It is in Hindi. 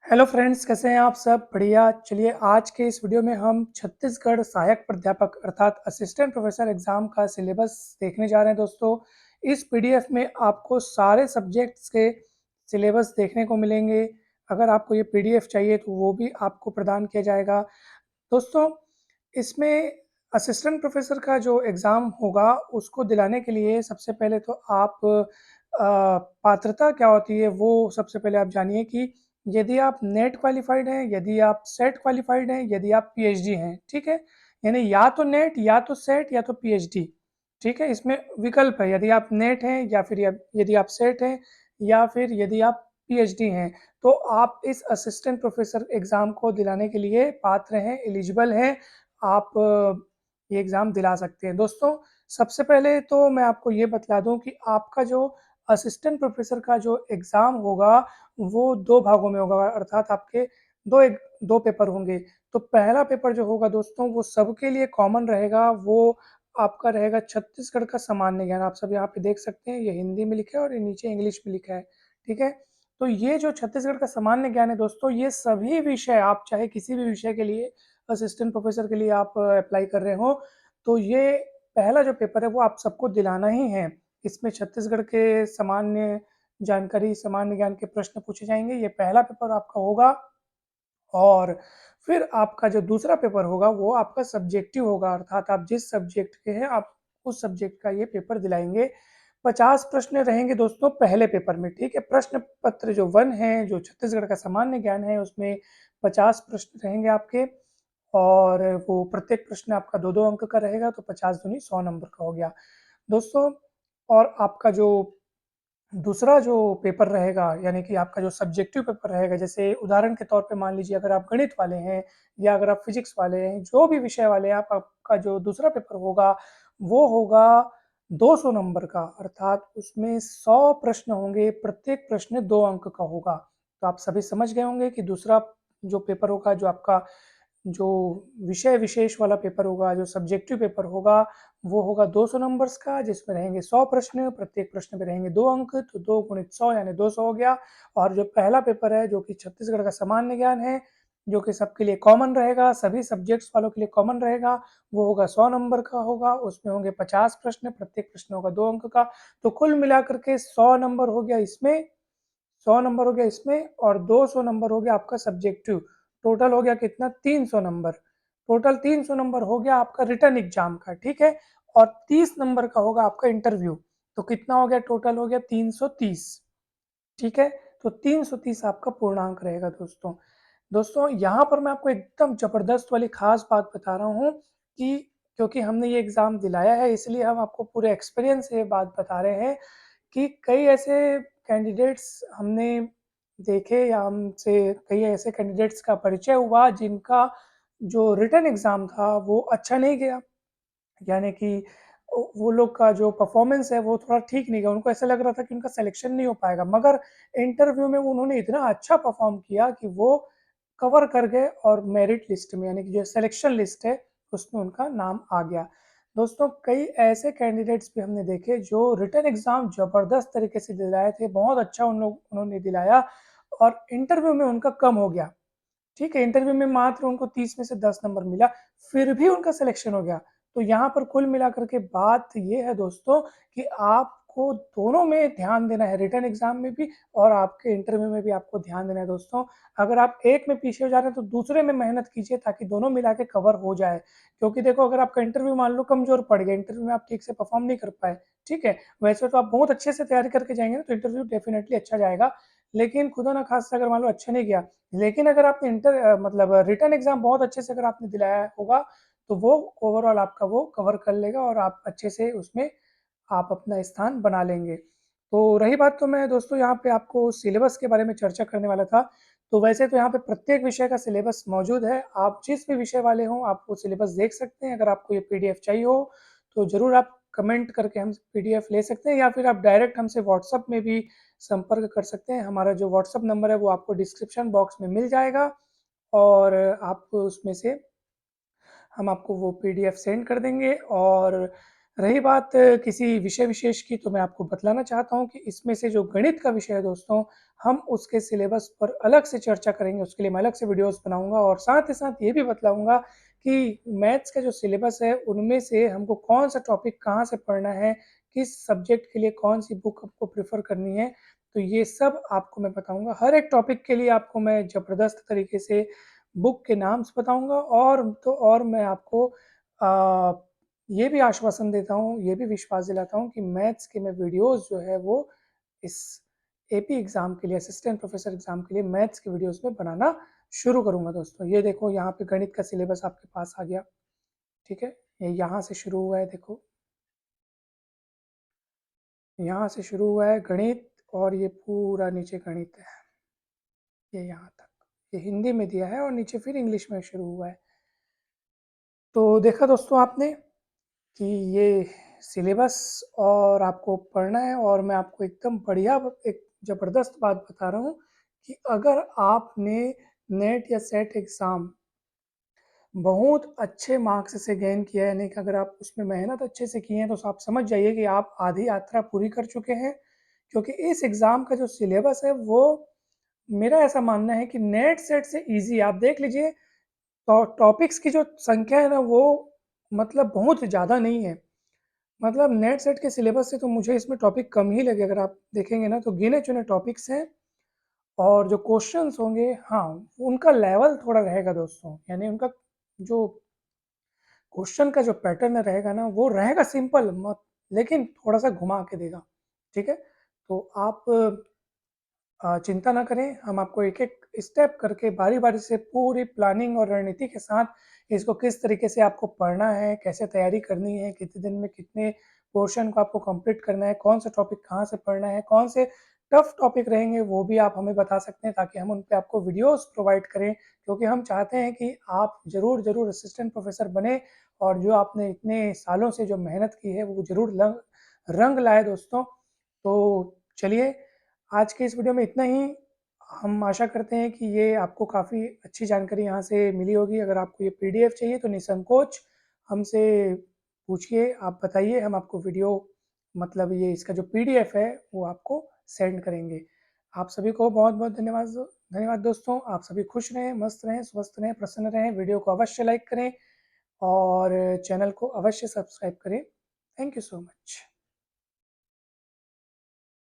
हेलो फ्रेंड्स, कैसे हैं आप सब? बढ़िया। चलिए, आज के इस वीडियो में हम छत्तीसगढ़ सहायक प्राध्यापक अर्थात असिस्टेंट प्रोफेसर एग्ज़ाम का सिलेबस देखने जा रहे हैं दोस्तों। इस पीडीएफ में आपको सारे सब्जेक्ट्स के सिलेबस देखने को मिलेंगे। अगर आपको ये पीडीएफ चाहिए तो वो भी आपको प्रदान किया जाएगा। दोस्तों, इसमें असिस्टेंट प्रोफेसर का जो एग्ज़ाम होगा उसको दिलाने के लिए सबसे पहले तो आप पात्रता क्या होती है वो सबसे पहले आप जानिए कि यदि आप नेट क्वालिफाइड हैं, यदि आप सेट क्वालिफाइड हैं, यदि आप पीएचडी हैं, ठीक है? यानी या तो नेट या तो सेट या तो पीएचडी, ठीक है? इसमें विकल्प है, यदि आप नेट हैं या फिर यदि आप सेट हैं या फिर यदि आप पीएचडी हैं, तो आप इस असिस्टेंट प्रोफेसर एग्ज़ाम को दिलाने के लिए पात्र हैं, एलिजिबल हैं। आप ये एग्ज़ाम दिला सकते हैं। दोस्तों, सबसे पहले तो मैं आपको ये बतला दूँ कि आपका जो असिस्टेंट प्रोफेसर का जो एग्ज़ाम होगा वो 2 भागों में होगा, अर्थात आपके 2 पेपर होंगे। तो पहला पेपर जो होगा दोस्तों वो सबके लिए कॉमन रहेगा, वो आपका रहेगा छत्तीसगढ़ का सामान्य ज्ञान। आप सब यहाँ पे देख सकते हैं, ये हिंदी में लिखा है और ये नीचे इंग्लिश में लिखा है, ठीक है? तो ये जो छत्तीसगढ़ का सामान्य ज्ञान है दोस्तों, ये सभी विषय, आप चाहे किसी भी विषय के लिए असिस्टेंट प्रोफेसर के लिए आप अप्लाई कर रहे हो, तो ये पहला जो पेपर है वो आप सबको दिलाना ही है। इसमें छत्तीसगढ़ के सामान्य जानकारी, सामान्य ज्ञान के प्रश्न पूछे जाएंगे। ये पहला पेपर आपका होगा और फिर आपका जो दूसरा पेपर होगा वो आपका सब्जेक्टिव होगा, अर्थात आप जिस सब्जेक्ट के हैं आप उस सब्जेक्ट का ये पेपर दिलाएंगे। 50 प्रश्न रहेंगे दोस्तों पहले पेपर में, ठीक है? प्रश्न पत्र जो 1 है, जो छत्तीसगढ़ का सामान्य ज्ञान है, उसमें 50 प्रश्न रहेंगे आपके और वो प्रत्येक प्रश्न आपका 2-2 अंक का रहेगा, तो 50 दूनी 100 नंबर का हो गया दोस्तों। और आपका जो दूसरा जो पेपर रहेगा, यानी कि आपका जो सब्जेक्टिव पेपर रहेगा, जैसे उदाहरण के तौर पे मान लीजिए अगर आप गणित वाले हैं या अगर आप फिजिक्स वाले हैं, जो भी विषय वाले हैं, आपका जो दूसरा पेपर होगा वो होगा 200 नंबर का, अर्थात उसमें 100 प्रश्न होंगे, प्रत्येक प्रश्न 2 अंक का होगा। तो आप सभी समझ गए होंगे कि दूसरा जो पेपर होगा, जो आपका जो विषय विशेष वाला पेपर होगा, जो सब्जेक्टिव पेपर होगा, वो होगा 200 नंबर्स का, जिसमें रहेंगे 100 प्रश्न, प्रत्येक प्रश्न में रहेंगे 2 अंक, तो 2 गुणित 100 यानी 200 हो गया। और जो पहला पेपर है, जो कि छत्तीसगढ़ का सामान्य ज्ञान है, जो कि सबके लिए कॉमन रहेगा, सभी सब्जेक्ट्स वालों के लिए कॉमन रहेगा, वो होगा 100 नंबर का होगा, उसमें होंगे 50 प्रश्न, प्रत्येक प्रश्न होगा 2 अंक का। तो कुल मिलाकर के 100 नंबर हो गया इसमें, 100 नंबर हो गया इसमें और 200 नंबर हो गया आपका सब्जेक्टिव। टोटल हो गया कितना? 300 नंबर। टोटल 300 नंबर हो गया आपका रिटन एग्जाम का, ठीक है? और 30 नंबर का होगा आपका इंटरव्यू। तो कितना हो गया? टोटल हो गया 330, ठीक है? तो 330 आपका पूर्णांक रहेगा दोस्तों। दोस्तों, यहाँ पर मैं आपको एकदम ज़बरदस्त वाली ख़ास बात बता रहा हूँ कि क्योंकि हमने ये एग्ज़ाम दिलाया है, इसलिए हम आपको पूरे एक्सपीरियंस से ये बात बता रहे हैं कि कई ऐसे कैंडिडेट्स हमने देखे या हमसे कई ऐसे कैंडिडेट्स का परिचय हुआ जिनका जो रिटन एग्ज़ाम था वो अच्छा नहीं गया। यानी कि वो लोग का जो परफॉर्मेंस है वो थोड़ा ठीक नहीं गया, उनको ऐसा लग रहा था कि उनका सिलेक्शन नहीं हो पाएगा, मगर इंटरव्यू में उन्होंने इतना अच्छा परफॉर्म किया कि वो कवर कर गए और मेरिट लिस्ट में, यानी कि जो सिलेक्शन लिस्ट है उसमें उनका नाम आ गया। दोस्तों, कई ऐसे कैंडिडेट्स भी हमने देखे जो रिटन एग्ज़ाम ज़बरदस्त तरीके से दिलाए थे, बहुत अच्छा उन्होंने दिलाया और इंटरव्यू में उनका कम हो गया, ठीक है? इंटरव्यू में मात्र उनको 30 में से 10 नंबर मिला, फिर भी उनका सिलेक्शन हो गया। तो यहाँ पर कुल मिलाकर के बात ये है दोस्तों कि आपको दोनों में ध्यान देना है, रिटन एग्ज़ाम में भी और आपके इंटरव्यू में भी आपको ध्यान देना है दोस्तों। अगर आप एक में पीछे हो जा रहे हैं तो दूसरे में मेहनत कीजिए ताकि दोनों मिला के कवर हो जाए। क्योंकि देखो, अगर आपका इंटरव्यू मान लो कमज़ोर पड़ गया, इंटरव्यू में आप ठीक से परफ़ॉर्म नहीं कर पाए, ठीक है? वैसे तो आप बहुत अच्छे से तैयारी करके जाएँगे ना तो इंटरव्यू डेफ़िनिटली अच्छा जाएगा। लेकिन खुदा ना ख़ास्ता अगर मान लो अच्छा नहीं गया, लेकिन अगर आपने मतलब रिटन एग्ज़ाम बहुत अच्छे से अगर आपने दिलाया होगा, तो वो ओवरऑल आपका वो कवर कर लेगा और आप अच्छे से उसमें आप अपना स्थान बना लेंगे। तो रही बात, तो मैं दोस्तों यहाँ पे आपको सिलेबस के बारे में चर्चा करने वाला था। तो वैसे तो यहाँ पे प्रत्येक विषय का सिलेबस मौजूद है। आप जिस भी विषय वाले हों, आप वो सिलेबस देख सकते हैं। अगर आपको ये पीडीएफ चाहिए हो, तो ज़रूर आप कमेंट करके हमसे पीडीएफ ले सकते हैं या फिर आप डायरेक्ट हमसे व्हाट्सएप में भी संपर्क कर सकते हैं। हमारा जो व्हाट्सएप नंबर है वो आपको डिस्क्रिप्शन बॉक्स में मिल जाएगा और आप उसमें से हम आपको वो पीडीएफ सेंड कर देंगे और रही बात किसी विषय विशेष की, तो मैं आपको बतलाना चाहता हूँ कि इसमें से जो गणित का विषय है दोस्तों, हम उसके सिलेबस पर अलग से चर्चा करेंगे, उसके लिए मैं अलग से वीडियोज़ बनाऊँगा और साथ ही साथ ये भी बतलाऊँगा कि मैथ्स का जो सिलेबस है, उनमें से हमको कौन-सा टॉपिक कहाँ से पढ़ना है, किस सब्जेक्ट के लिए कौन-सी बुक आपको प्रेफ़र करनी है, तो ये सब आपको मैं बताऊँगा। हर एक टॉपिक के लिए आपको मैं ज़बरदस्त तरीके से बुक के नाम्स बताऊँगा और मैं आपको अ, ये भी आश्वासन देता हूँ, ये भी विश्वास दिलाता हूँ कि मैथ्स के मैं वीडियोज़ जो है वो इस एपी एग्ज़ाम के लिए, असिस्टेंट प्रोफ़ेसर एग्ज़ाम के लिए मैथ्स के वीडियोज़ में बनाना शुरू करूँगा दोस्तों। ये देखो यहाँ पे गणित का सिलेबस आपके पास आ गया, ठीक है? ये यहाँ से शुरू हुआ है देखो, यहाँ से शुरू हुआ है गणित और ये पूरा नीचे गणित है, ये यहाँ तक। ये हिंदी में दिया है और नीचे फिर इंग्लिश में शुरू हुआ है। तो देखा दोस्तों आपने कि ये सिलेबस और आपको पढ़ना है और मैं आपको एकदम बढ़िया एक ज़बरदस्त बात बता रहा हूँ कि अगर आपने नेट या सेट एग्ज़ाम बहुत अच्छे मार्क्स से गेन किया है, यानी कि अगर आप उसमें मेहनत अच्छे से किए हैं, तो आप समझ जाइए कि आप आधी यात्रा पूरी कर चुके हैं। क्योंकि इस एग्ज़ाम का जो सिलेबस है, वो मेरा ऐसा मानना है कि नेट सेट से ईज़ी है। आप देख लीजिए, टॉपिक्स की जो संख्या है ना, वो मतलब बहुत ज़्यादा नहीं है। मतलब नेट सेट के सिलेबस से तो मुझे इसमें टॉपिक कम ही लगे, अगर आप देखेंगे ना तो गिने-चुने टॉपिक्स हैं और जो क्वेश्चंस होंगे, हाँ, उनका लेवल थोड़ा रहेगा दोस्तों, यानी उनका जो क्वेश्चन का जो पैटर्न रहेगा ना, वो रहेगा सिंपल मत, लेकिन थोड़ा-सा घुमा के देगा, ठीक है? तो आप चिंता ना करें, हम आपको एक-एक स्टेप करके बारी-बारी से पूरी प्लानिंग और रणनीति के साथ इसको किस तरीके से आपको पढ़ना है, कैसे तैयारी करनी है, कितने दिन में कितने पोर्शन को आपको कंप्लीट करना है, कौन सा टॉपिक कहाँ से पढ़ना है, कौन से टफ टॉपिक रहेंगे वो भी आप हमें बता सकते हैं, ताकि हम उन पे आपको वीडियोज़ प्रोवाइड करें। क्योंकि हम चाहते हैं कि आप ज़रूर असिस्टेंट प्रोफ़ेसर बनें और जो आपने इतने सालों से जो मेहनत की है, वो ज़रूर लंग रंग लाए दोस्तों। तो चलिए, आज के इस वीडियो में इतना ही। हम आशा करते हैं कि ये आपको काफ़ी अच्छी जानकारी यहाँ से मिली होगी। अगर आपको ये पीडीएफ चाहिए तो निसंकोच हमसे पूछिए, आप बताइए, हम आपको वीडियो मतलब ये इसका जो पीडीएफ है वो आपको सेंड करेंगे। आप सभी को बहुत-बहुत धन्यवाद दोस्तों। आप सभी खुश रहें, मस्त रहें, स्वस्थ रहें, प्रसन्न रहें। वीडियो को अवश्य लाइक करें और चैनल को अवश्य सब्सक्राइब करें। Thank you so much.